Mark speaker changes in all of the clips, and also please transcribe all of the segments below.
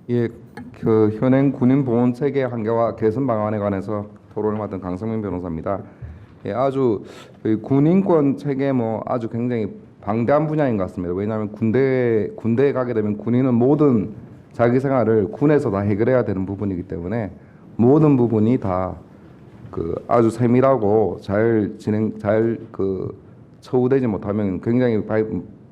Speaker 1: 예, 그 현행 군인 보훈 체계 한계와 개선 방안에 관해서 토론을 맡은 강성민 변호사입니다. 예, 아주 이 군인권 체계 뭐 아주 굉장히 방대한 분야인 것 같습니다. 왜냐하면 군대에 가게 되면 군인은 모든 자기 생활을 군에서 다 해결해야 되는 부분이기 때문에 모든 부분이 다 그 아주 세밀하고 잘 처우되지 못하면 굉장히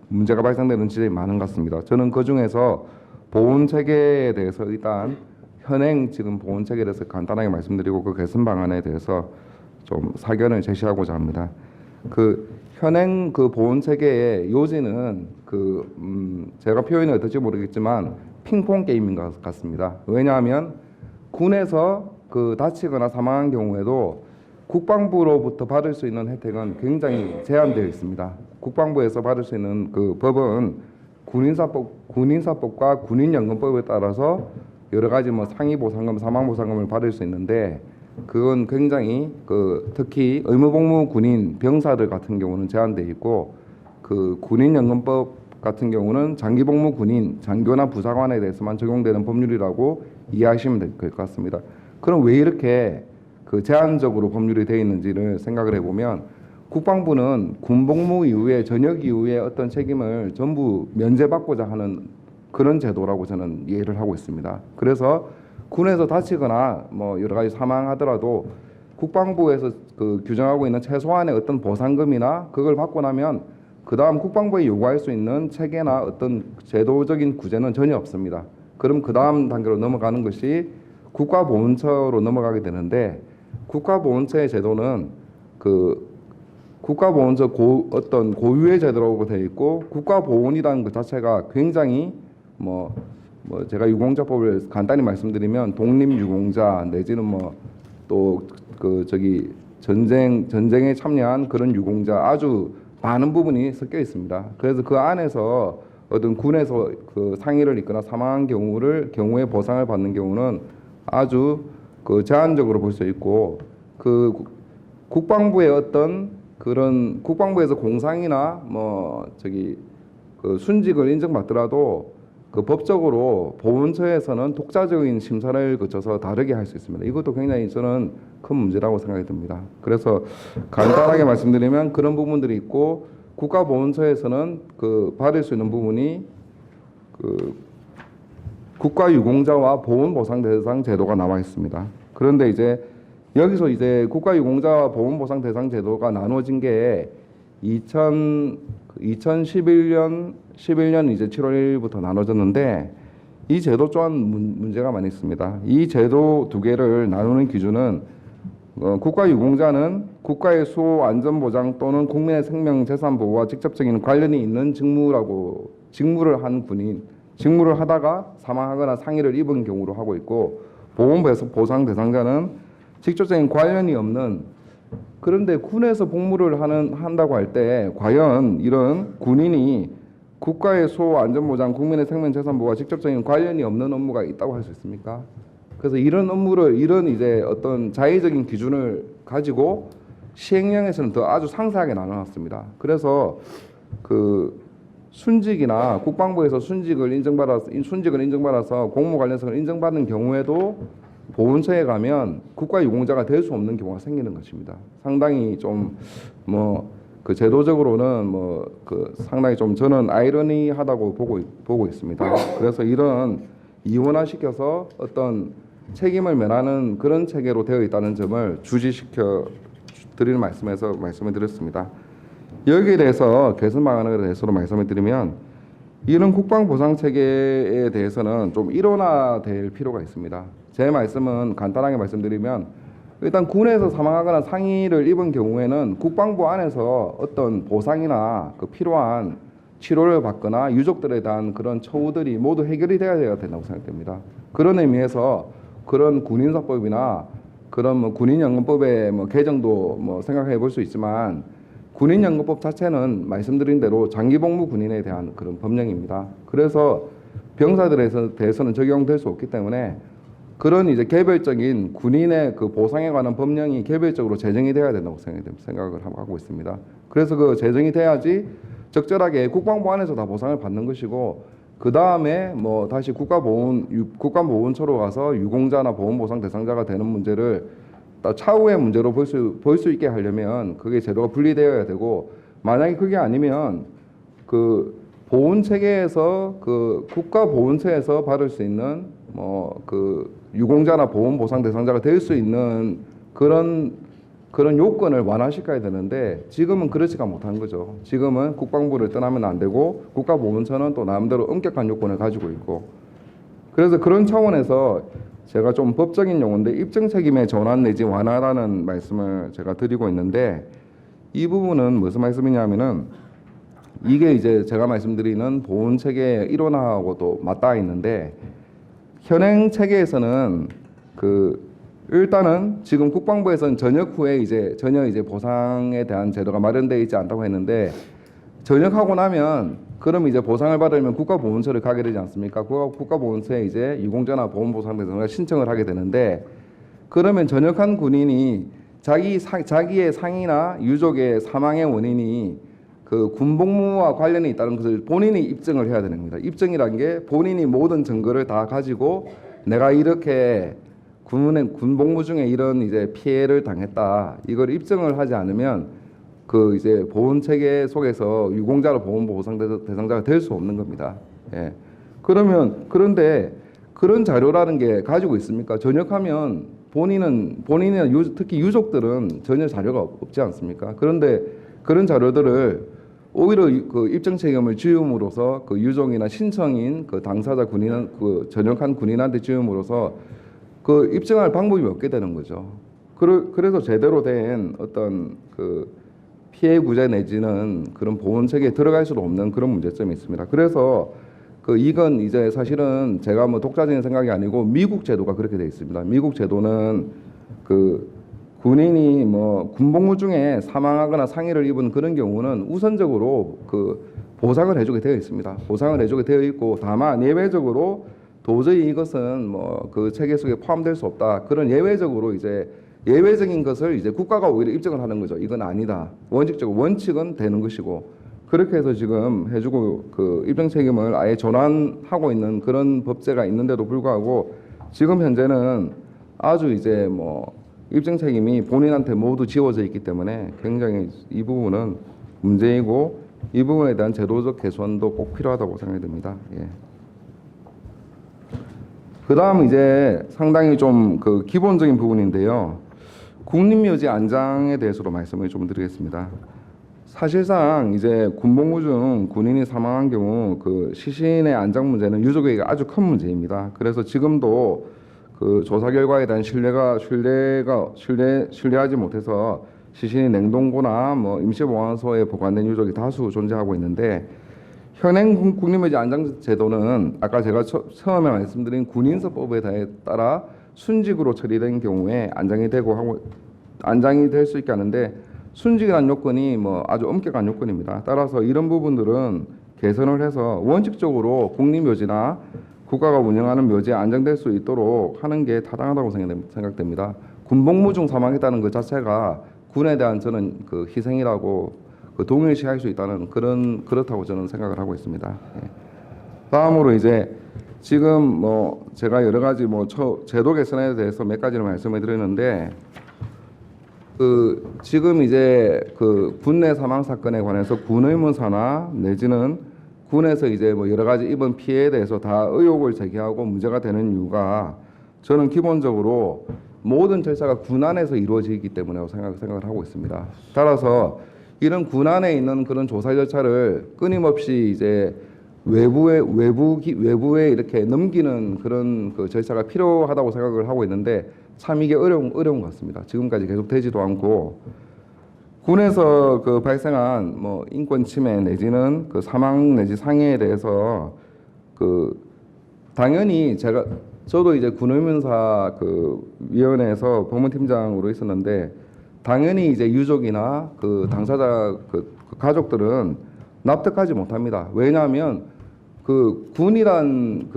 Speaker 1: 문제가 발생되는 지점이 많은 것 같습니다. 저는 그 중에서 보훈 체계에 대해서 일단 현행 지금 보훈 체계에 대해서 간단하게 말씀드리고 그 개선 방안에 대해서 좀 사견을 제시하고자 합니다. 그 현행 그 보훈 체계의 요지는 제가 표현이 어떨지 모르겠지만 핑퐁 게임인 것 같습니다. 왜냐하면 군에서 다치거나 사망한 경우에도 국방부로부터 받을 수 있는 혜택은 굉장히 제한되어 있습니다. 국방부에서 받을 수 있는 그 법은 군인사법과 군인연금법에 따라서 여러 가지 뭐 상해 보상금, 사망 보상금을 받을 수 있는데 그건 굉장히 특히 의무복무 군인 병사들 같은 경우는 제한되어 있고 그 군인연금법 같은 경우는 장기복무 군인, 장교나 부사관에 대해서만 적용되는 법률이라고 이해하시면 될 것 같습니다. 그럼 왜 이렇게 제한적으로 법률이 되어 있는지를 생각을 해보면 국방부는 군복무 이후에 전역 이후에 어떤 책임을 전부 면제받고자 하는 그런 제도라고 저는 이해를 하고 있습니다. 그래서 군에서 다치거나 뭐 여러 가지 사망하더라도 국방부에서 규정하고 있는 최소한의 어떤 보상금이나 그걸 받고 나면 그 다음 국방부에 요구할 수 있는 체계나 어떤 제도적인 구제는 전혀 없습니다. 그럼 그 다음 단계로 넘어가는 것이 국가보훈처로 넘어가게 되는데 국가보훈처의 제도는 국가보훈처 어떤 고유의 제도라고 되어 있고 국가보훈이라는 것 자체가 굉장히 제가 유공자법을 간단히 말씀드리면 독립유공자 내지는 전쟁에 참여한 그런 유공자 아주 많은 부분이 섞여 있습니다. 그래서 그 안에서 어떤 군에서 상해를 입거나 사망한 경우에 보상을 받는 경우는 아주 제한적으로 볼 수 있고 국방부의 어떤 그런 국방부에서 공상이나 순직을 인정받더라도 법적으로 보훈처에서는 독자적인 심사를 거쳐서 다르게 할 수 있습니다. 이것도 굉장히 저는 큰 문제라고 생각이 듭니다. 그래서 간단하게 말씀드리면 그런 부분들이 있고 국가보훈처에서는 받을 수 있는 부분이 국가유공자와 보훈보상대상 제도가 나와 있습니다. 그런데 여기서 국가유공자와 보훈보상대상 제도가 나눠진 게 2011년 7월 1일부터 나눠졌는데 이 제도 또한 문제가 많이 있습니다. 이 제도 두 개를 나누는 기준은 국가유공자는 국가의 수호 안전보장 또는 국민의 생명 재산 보호와 직접적인 관련이 있는 직무를 한 군인, 직무를 하다가 사망하거나 상해를 입은 경우로 하고 있고 보상 대상자는 직접적인 관련이 없는 그런데 군에서 복무를 한다고 할 때 과연 이런 군인이 국가의 수호 안전보장, 국민의 생명 재산 보호와 직접적인 관련이 없는 업무가 있다고 할 수 있습니까? 그래서 이런 업무를 어떤 자의적인 기준을 가지고 시행령에서는 더 아주 상세하게 나눠놨습니다. 그래서 순직이나 국방부에서 순직을 인정받아서 공무 관련성을 인정받는 경우에도 보훈처에 가면 국가유공자가 될 수 없는 경우가 생기는 것입니다. 상당히 제도적으로는 상당히 저는 아이러니하다고 보고 있습니다. 그래서 이런 이원화시켜서 어떤 책임을 면하는 그런 체계로 되어 있다는 점을 주지시켜 드리는 말씀에서 말씀을 드렸습니다. 여기에 대해서 개선 방안에 대해서도 말씀을 드리면 이런 국방보상 체계에 대해서는 좀 일원화될 필요가 있습니다. 제 말씀은 간단하게 말씀드리면 일단 군에서 사망하거나 상해를 입은 경우에는 국방부 안에서 어떤 보상이나 필요한 치료를 받거나 유족들에 대한 그런 처우들이 모두 해결이 돼야 된다고 생각됩니다. 그런 의미에서 그런 군인사법이나 그런 군인연금법의 개정도 생각해 볼 수 있지만 군인연금법 자체는 말씀드린 대로 장기복무 군인에 대한 그런 법령입니다. 그래서 병사들에 대해서는 적용될 수 없기 때문에 그런 개별적인 군인의 보상에 관한 법령이 개별적으로 제정이 돼야 된다고 생각을 하고 있습니다. 그래서 제정이 돼야지 적절하게 국방부 안에서 다 보상을 받는 것이고 그 다음에 뭐 다시 국가보훈처로 가서 유공자나 보훈보상 대상자가 되는 문제를 차후의 문제로 볼 수 있게 하려면 그게 제도가 분리되어야 되고, 만약에 그게 아니면 그 보훈 체계에서 그 국가 보훈처에서 받을 수 있는 뭐 그 유공자나 보훈보상 대상자가 될 수 있는 그런 요건을 완화시켜야 되는데, 지금은 그렇지가 못한 거죠. 지금은 국방부를 떠나면 안 되고 국가보훈처는 또 나름대로 엄격한 요건을 가지고 있고, 그래서 그런 차원에서 제가 좀 법적인 용어인데 입증 책임의 전환 내지 완화라는 말씀을 제가 드리고 있는데, 이 부분은 무슨 말씀이냐면은 이게 이제 제가 말씀드리는 보훈 체계의 일원화하고도 맞닿아 있는데, 현행 체계에서는 일단은 지금 국방부에서는 전역 후에 전혀 보상에 대한 제도가 마련되어 있지 않다고 했는데, 전역하고 나면 그럼 이제 보상을 받으려면 국가보훈처를 가게 되지 않습니까? 국가보훈처에 이제 유공자나 보훈보상 대상자가 신청을 하게 되는데, 그러면 전역한 군인이 자기의 상이나 유족의 사망의 원인이 그 군복무와 관련이 있다는 것을 본인이 입증을 해야 되는 겁니다. 입증이란 게 본인이 모든 증거를 다 가지고 내가 이렇게 군복무 중에 이런 이제 피해를 당했다, 이걸 입증을 하지 않으면 그 이제 보훈 체계 속에서 유공자로 보훈보상 대상자가 될 수 없는 겁니다. 예. 그런데 그런 자료라는 게 가지고 있습니까? 전역하면 본인은 특히 유족들은 전혀 자료가 없지 않습니까? 그런데 그런 자료들을 오히려 그 입증 책임을 지음으로써 그 유족이나 신청인 그 당사자 군인, 그 전역한 군인한테 지음으로써 그 입증할 방법이 없게 되는 거죠. 그래서 제대로 된 어떤 그 피해 구제 내지는 그런 보훈 체계에 들어갈 수도 없는 그런 문제점이 있습니다. 그래서 이건 이제 사실은 제가 뭐 독자적인 생각이 아니고 미국 제도가 그렇게 되어 있습니다. 미국 제도는 그 군인이 뭐 군복무 중에 사망하거나 상해를 입은 그런 경우는 우선적으로 그 보상을 해주게 되어 있습니다. 보상을 해주게 되어 있고, 다만 예외적으로 도저히 이것은 뭐 그 체계 속에 포함될 수 없다, 그런 예외적인 것을 이제 국가가 오히려 입증을 하는 거죠. 이건 아니다. 원칙은 되는 것이고, 그렇게 해서 지금 해주고 그 입증 책임을 아예 전환하고 있는 그런 법제가 있는데도 불구하고, 지금 현재는 아주 이제 뭐 입증 책임이 본인한테 모두 지워져 있기 때문에 굉장히 이 부분은 문제이고, 이 부분에 대한 제도적 개선도 꼭 필요하다고 생각이 듭니다. 예. 그 다음 이제 상당히 좀 그 기본적인 부분인데요. 국립묘지 안장에 대해서도 말씀을 좀 드리겠습니다. 사실상 이제 군복무 중 군인이 사망한 경우 그 시신의 안장 문제는 유족에게 아주 큰 문제입니다. 그래서 지금도 그 조사 결과에 대한 신뢰하지 못해서 시신이 냉동고나 뭐 임시보관소에 보관된 유족이 다수 존재하고 있는데, 현행 국립묘지 안장 제도는 아까 제가 처음에 말씀드린 군인서법에 따라 순직으로 처리된 경우에 안장이 될 수 있게 하는데, 순직이라는 요건이 뭐 아주 엄격한 요건입니다. 따라서 이런 부분들은 개선을 해서 원칙적으로 국립묘지나 국가가 운영하는 묘지에 안장될 수 있도록 하는 게 타당하다고 생각됩니다. 군복무 중 사망했다는 것 자체가 군에 대한 저는 그 희생이라고 동일시할 수 있다는 그렇다고 저는 생각을 하고 있습니다. 예. 다음으로 이제 지금 뭐 제가 여러 가지 뭐 제도 개선에 대해서 몇 가지를 말씀을 드렸는데, 지금 이제 그 군내 사망 사건에 관해서 군의문서나 내지는 군에서 이제 뭐 여러 가지 입은 피해에 대해서 다 의혹을 제기하고 문제가 되는 이유가, 저는 기본적으로 모든 절차가 군 안에서 이루어지기 때문이라고 생각을 하고 있습니다. 따라서 이런 군 안에 있는 그런 조사 절차를 끊임없이 이제 외부에 이렇게 넘기는 그런 그 절차가 필요하다고 생각을 하고 있는데, 참 이게 어려운 것 같습니다. 지금까지 계속 되지도 않고, 군에서 그 발생한 뭐 인권 침해 내지는 그 사망 내지 상해에 대해서 그 당연히 저도 이제 군의문사 그 위원회에서 법무팀장으로 있었는데, 당연히 이제 유족이나 그 당사자 그 가족들은 납득하지 못합니다. 왜냐하면 군이란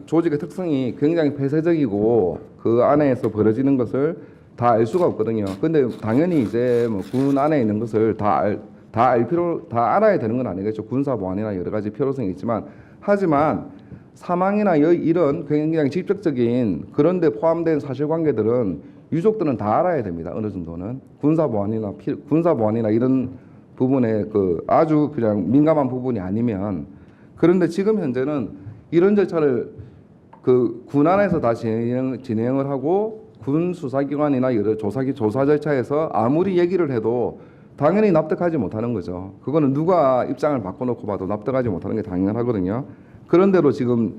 Speaker 1: 조직의 특성이 굉장히 폐쇄적이고 그 안에서 벌어지는 것을 다 알 수가 없거든요. 근데 당연히 이제 뭐 군 안에 있는 것을 다 다 알아야 되는 건 아니겠죠. 군사 보안이나 여러 가지 필요성이 있지만, 하지만 사망이나 이런 굉장히 직접적인 그런 데 포함된 사실관계들은 유족들은 다 알아야 됩니다. 어느 정도는 군사 보안이나 이런 부분에 그 아주 그냥 민감한 부분이 아니면. 그런데 지금 현재는 이런 절차를 그 군안에서 다 진행을 하고 군 수사기관이나 여러 조사 절차에서 아무리 얘기를 해도 당연히 납득하지 못하는 거죠. 그거는 누가 입장을 바꿔놓고 봐도 납득하지 못하는 게 당연하거든요. 그런데도 지금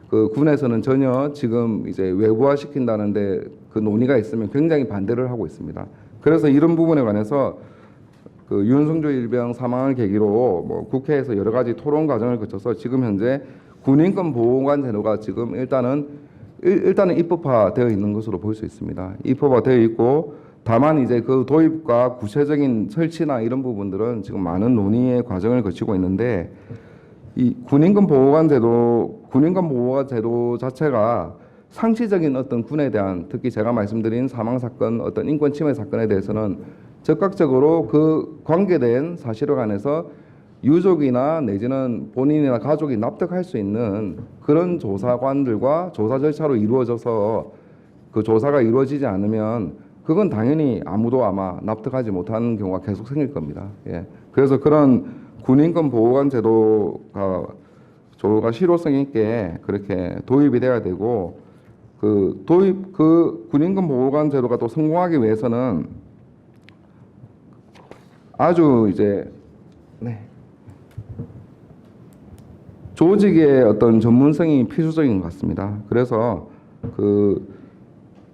Speaker 1: 그 군에서는 전혀 지금 이제 외부화시킨다는데 그 논의가 있으면 굉장히 반대를 하고 있습니다. 그래서 이런 부분에 관해서 그 윤성조 일병 사망을 계기로 뭐 국회에서 여러 가지 토론 과정을 거쳐서 지금 현재 군인권 보호관 제도가 지금 일단은 입법화되어 있는 것으로 볼 수 있습니다. 입법화되어 있고, 다만 이제 그 도입과 구체적인 설치나 이런 부분들은 지금 많은 논의의 과정을 거치고 있는데, 이 군인권 보호관 제도 자체가 상시적인 어떤 군에 대한, 특히 제가 말씀드린 사망 사건, 어떤 인권 침해 사건에 대해서는 적극적으로 그 관계된 사실에 관해서 유족이나 내지는 본인이나 가족이 납득할 수 있는 그런 조사관들과 조사 절차로 이루어져서 그 조사가 이루어지지 않으면 그건 당연히 아무도 아마 납득하지 못하는 경우가 계속 생길 겁니다. 예. 그래서 그런 군인권 보호관 제도가 실효성 있게 그렇게 도입이 돼야 되고, 그 군인권 보호관 제도가 또 성공하기 위해서는 아주 이제 조직의 어떤 전문성이 필수적인 것 같습니다. 그래서 그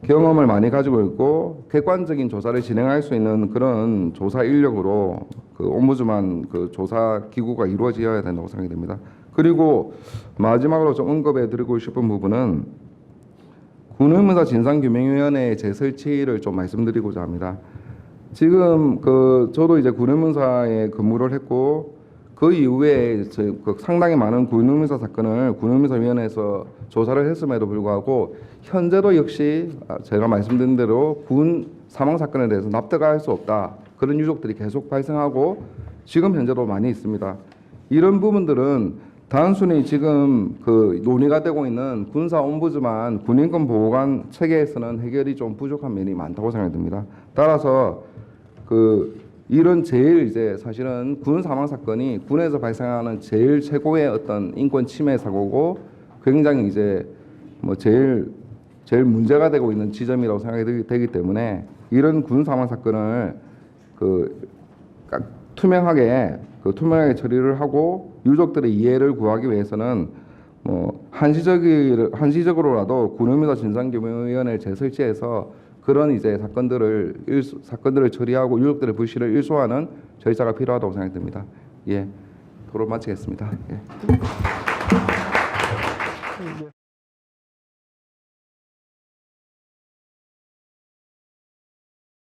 Speaker 1: 경험을 많이 가지고 있고 객관적인 조사를 진행할 수 있는 그런 조사 인력으로 그 옴부즈만 그 조사 기구가 이루어져야 된다고 생각이 됩니다. 그리고 마지막으로 좀 언급해 드리고 싶은 부분은 군의문서 진상규명위원회 재설치를 좀 말씀드리고자 합니다. 지금 저도 이제 군의문서에 근무를 했고, 그 이후에 상당히 많은 군의문서 사건을 군의문서위원회에서 조사를 했음에도 불구하고 현재도 역시 제가 말씀드린 대로 군 사망 사건에 대해서 납득할 수 없다, 그런 유족들이 계속 발생하고 지금 현재도 많이 있습니다. 이런 부분들은 단순히 지금 그 논의가 되고 있는 군사 옴부즈만 군인권 보호관 체계에서는 해결이 좀 부족한 면이 많다고 생각이 듭니다. 따라서 이런 제일 이제 사실은 군 사망 사건이 군에서 발생하는 제일 최고의 어떤 인권 침해 사고고, 굉장히 이제 뭐 제일 문제가 되고 있는 지점이라고 생각이 되기 때문에 이런 군 사망 사건을 투명하게 처리를 하고 유족들의 이해를 구하기 위해서는 뭐 한시적으로라도 군의문서 진상규명위원회를 재설치해서 그런 이제 사건들을 처리하고 유족들의 불씨를 일소하는 절차가 필요하다고 생각이 듭니다. 예, 토론 마치겠습니다. 예.